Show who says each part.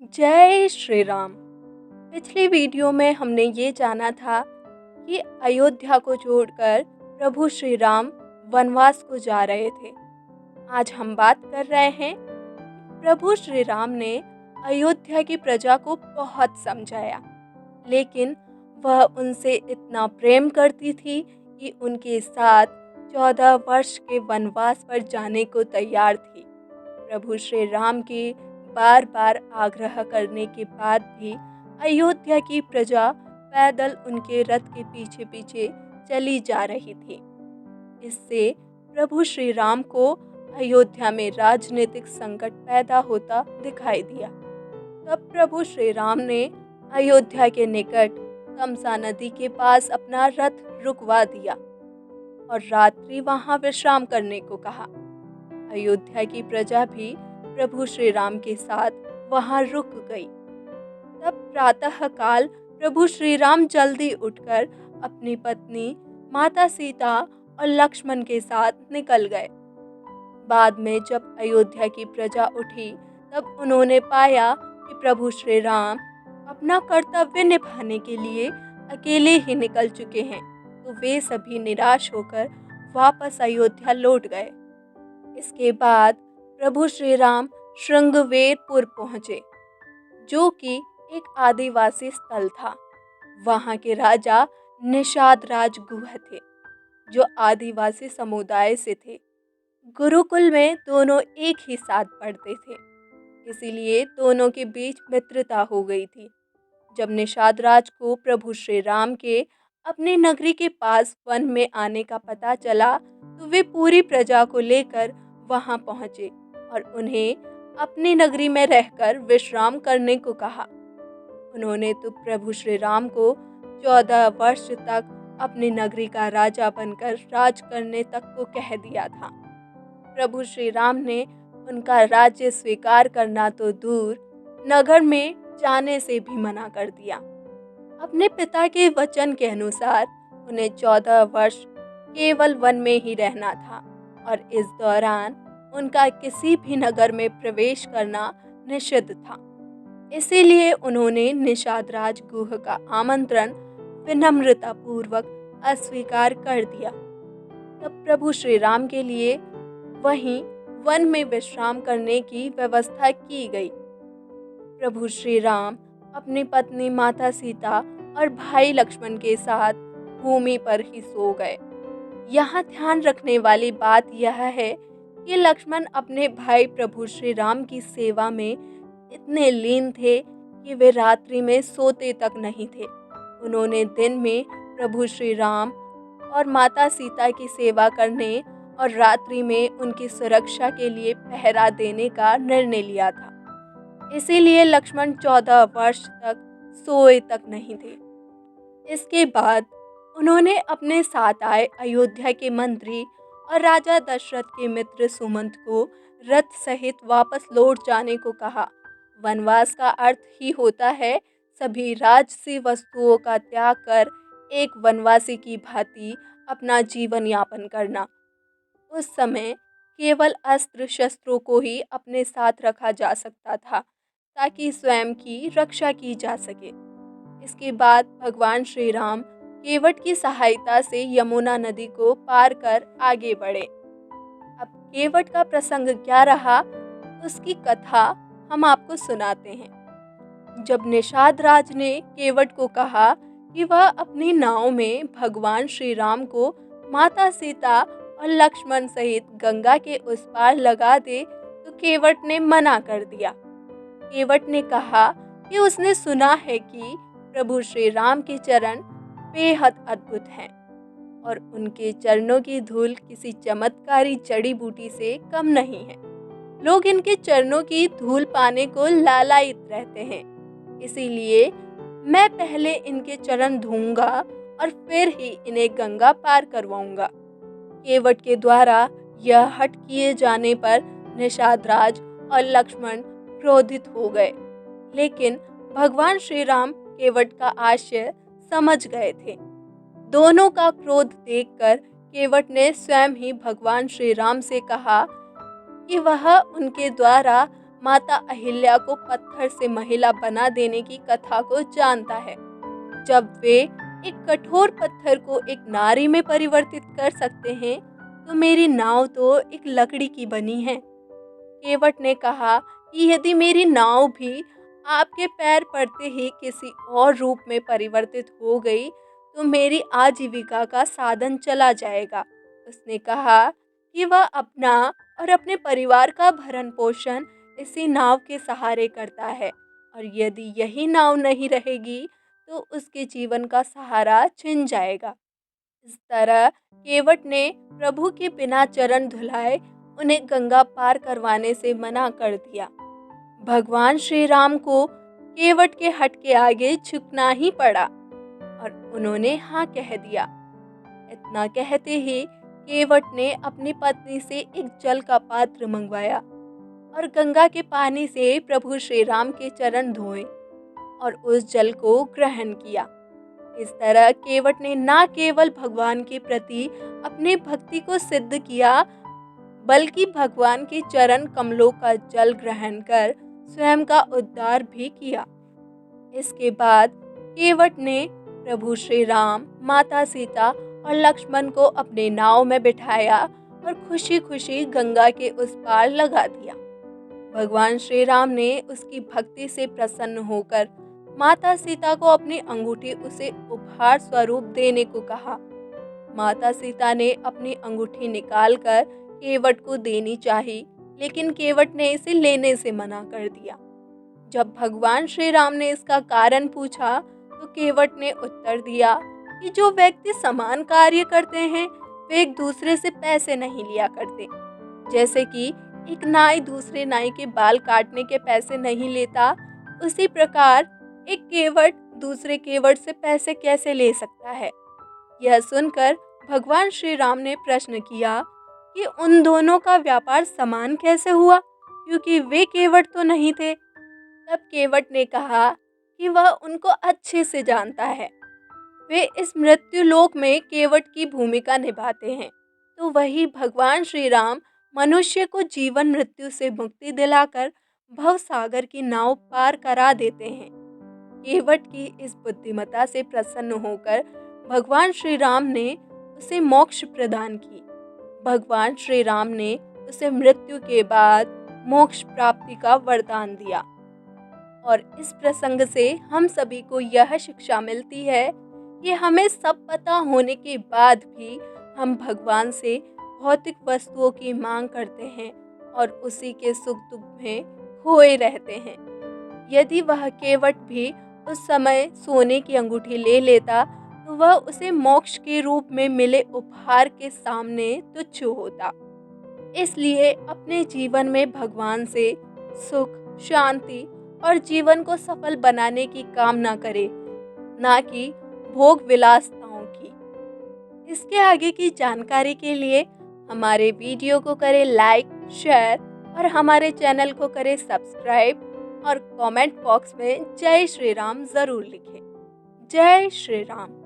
Speaker 1: जय श्री राम। पिछली वीडियो में हमने ये जाना था कि अयोध्या को छोड़कर प्रभु श्री राम वनवास को जा रहे थे। आज हम बात कर रहे हैं प्रभु श्री राम ने अयोध्या की प्रजा को बहुत समझाया, लेकिन वह उनसे इतना प्रेम करती थी कि उनके साथ 14 वर्ष के वनवास पर जाने को तैयार थी। प्रभु श्री राम के बार बार आग्रह करने के बाद भी अयोध्या की प्रजा पैदल उनके रथ के पीछे पीछे चली जा रही थी। इससे प्रभु श्री राम को अयोध्या में राजनीतिक संकट पैदा होता दिखाई दिया। तब प्रभु श्री राम ने अयोध्या के निकट तमसा नदी के पास अपना रथ रुकवा दिया और रात्रि वहां विश्राम करने को कहा। अयोध्या की प्रजा भी प्रभु श्री राम के साथ वहां रुक गई। तब प्रातः काल प्रभु श्री राम जल्दी उठकर अपनी पत्नी माता सीता और लक्ष्मण के साथ निकल गए। बाद में जब अयोध्या की प्रजा उठी तब उन्होंने पाया कि प्रभु श्री राम अपना कर्तव्य निभाने के लिए अकेले ही निकल चुके हैं, तो वे सभी निराश होकर वापस अयोध्या लौट गए। इसके बाद प्रभु श्री राम श्रृंगवेरपुर पहुंचे, जो कि एक आदिवासी स्थल था। वहां के राजा निषाद राज गुह थे, जो आदिवासी समुदाय से थे। गुरुकुल में दोनों एक ही साथ पढ़ते थे, इसीलिए दोनों के बीच मित्रता हो गई थी। जब निषाद राज को प्रभु श्री राम के अपनी नगरी के पास वन में आने का पता चला, तो वे पूरी प्रजा को लेकर वहां पहुंचे और उन्हें अपनी नगरी में रहकर विश्राम करने को कहा। उन्होंने तो प्रभु श्री राम को 14 वर्ष तक अपनी नगरी का राजा बनकर राज करने तक को कह दिया था। प्रभु श्री राम ने उनका राज्य स्वीकार करना तो दूर, नगर में जाने से भी मना कर दिया। अपने पिता के वचन के अनुसार उन्हें 14 वर्ष केवल वन में ही रहना था और इस दौरान उनका किसी भी नगर में प्रवेश करना निषिद्ध था। इसीलिए उन्होंने निषाद राज गुह का आमंत्रण विनम्रता पूर्वक अस्वीकार कर दिया। तब प्रभु श्री राम के लिए वहीं वन में विश्राम करने की व्यवस्था की गई। प्रभु श्री राम अपनी पत्नी माता सीता और भाई लक्ष्मण के साथ भूमि पर ही सो गए। यहाँ ध्यान रखने वाली बात यह है कि लक्ष्मण अपने भाई प्रभु श्री राम की सेवा में इतने लीन थे कि वे रात्रि में सोते तक नहीं थे। उन्होंने दिन में प्रभु श्री राम और माता सीता की सेवा करने और रात्रि में उनकी सुरक्षा के लिए पहरा देने का निर्णय लिया था। इसीलिए लक्ष्मण 14 वर्ष तक सोए तक नहीं थे। इसके बाद उन्होंने अपने साथ आए अयोध्या के मंत्री और राजा दशरथ के मित्र सुमंत को रथ सहित वापस लौट जाने को कहा। वनवास का अर्थ ही होता है सभी राजसी वस्तुओं का त्याग कर एक वनवासी की भांति अपना जीवन यापन करना। उस समय केवल अस्त्र शस्त्रों को ही अपने साथ रखा जा सकता था, ताकि स्वयं की रक्षा की जा सके। इसके बाद भगवान श्री राम केवट की सहायता से यमुना नदी को पार कर आगे बढ़े। अब केवट का प्रसंग क्या रहा, उसकी कथा हम आपको सुनाते हैं। जब निषाद राज ने केवट को कहा कि वह अपनी नाव में भगवान श्री राम को माता सीता और लक्ष्मण सहित गंगा के उस पार लगा दे, तो केवट ने मना कर दिया। केवट ने कहा कि उसने सुना है कि प्रभु श्री राम के चरण बेहद अद्भुत हैं और उनके चरणों की धूल किसी चमत्कारी जड़ी बूटी से कम नहीं है। लोग इनके चरणों की धूल पाने को लालायित रहते हैं, इसीलिए मैं पहले इनके चरण धोऊंगा और फिर ही इन्हें गंगा पार करवाऊंगा। केवट के द्वारा यह हठ किए जाने पर निषाद राज और लक्ष्मण क्रोधित हो गए, लेकिन भगवान श्री राम केवट का आशय समझ गए थे। दोनों का क्रोध देखकर केवट ने स्वयं ही भगवान श्री राम से कहा कि वह उनके द्वारा माता अहिल्या को पत्थर से महिला बना देने की कथा को जानता है। जब वे एक कठोर पत्थर को एक नारी में परिवर्तित कर सकते हैं, तो मेरी नाव तो एक लकड़ी की बनी है। केवट ने कहा कि यदि मेरी नाव भी आपके पैर पड़ते ही किसी और रूप में परिवर्तित हो गई, तो मेरी आजीविका का साधन चला जाएगा। उसने कहा कि वह अपना और अपने परिवार का भरण पोषण इसी नाव के सहारे करता है, और यदि यही नाव नहीं रहेगी तो उसके जीवन का सहारा छिन जाएगा। इस तरह केवट ने प्रभु के बिना चरण धुलाए उन्हें गंगा पार करवाने से मना कर दिया। भगवान श्री राम को केवट के हट के आगे झुकना ही पड़ा और उन्होंने हाँ कह दिया। इतना कहते ही केवट ने अपनी पत्नी से एक जल का पात्र मंगवाया और गंगा के पानी से प्रभु श्री राम के चरण धोए और उस जल को ग्रहण किया। इस तरह केवट ने न केवल भगवान के प्रति अपनी भक्ति को सिद्ध किया, बल्कि भगवान के चरण कमलों का जल ग्रहण कर स्वयं का उद्धार भी किया। इसके बाद केवट ने प्रभु श्री राम, माता सीता और लक्ष्मण को अपने नाव में बिठाया और खुशी खुशी गंगा के उस पार लगा दिया। भगवान श्री राम ने उसकी भक्ति से प्रसन्न होकर माता सीता को अपनी अंगूठी उसे उपहार स्वरूप देने को कहा। माता सीता ने अपनी अंगूठी निकालकर केवट को देनी चाही, लेकिन केवट ने इसे लेने से मना कर दिया। जब भगवान श्री राम ने इसका कारण पूछा, तो केवट ने उत्तर दिया कि जो व्यक्ति समान कार्य करते हैं, वे एक दूसरे से पैसे नहीं लिया करते। जैसे कि एक नाई दूसरे नाई के बाल काटने के पैसे नहीं लेता, उसी प्रकार एक केवट दूसरे केवट से पैसे कैसे ले सकता है। यह सुनकर भगवान श्री राम ने प्रश्न किया कि उन दोनों का व्यापार समान कैसे हुआ, क्योंकि वे केवट तो नहीं थे। तब केवट ने कहा कि वह उनको अच्छे से जानता है। वे इस मृत्यु लोक में केवट की भूमिका निभाते हैं, तो वही भगवान श्री राम मनुष्य को जीवन मृत्यु से मुक्ति दिलाकर भव सागर की नाव पार करा देते हैं। केवट की इस बुद्धिमत्ता से प्रसन्न होकर भगवान श्री राम ने उसे मोक्ष प्रदान की। भगवान श्री राम ने उसे मृत्यु के बाद मोक्ष प्राप्ति का वरदान दिया। और इस प्रसंग से हम सभी को यह शिक्षा मिलती है कि हमें सब पता होने के बाद भी हम भगवान से भौतिक वस्तुओं की मांग करते हैं और उसी के सुख दुख में खोए रहते हैं। यदि वह केवट भी उस समय सोने की अंगूठी ले लेता, तो वह उसे मोक्ष के रूप में मिले उपहार के सामने तुच्छ होता। इसलिए अपने जीवन में भगवान से सुख, शांति और जीवन को सफल बनाने की कामना करें, ना कि भोग विलासिताओं की। इसके आगे की जानकारी के लिए हमारे वीडियो को करें लाइक, शेयर और हमारे चैनल को करें सब्सक्राइब और कमेंट बॉक्स में जय श्री राम जरूर लिखें। जय श्री राम।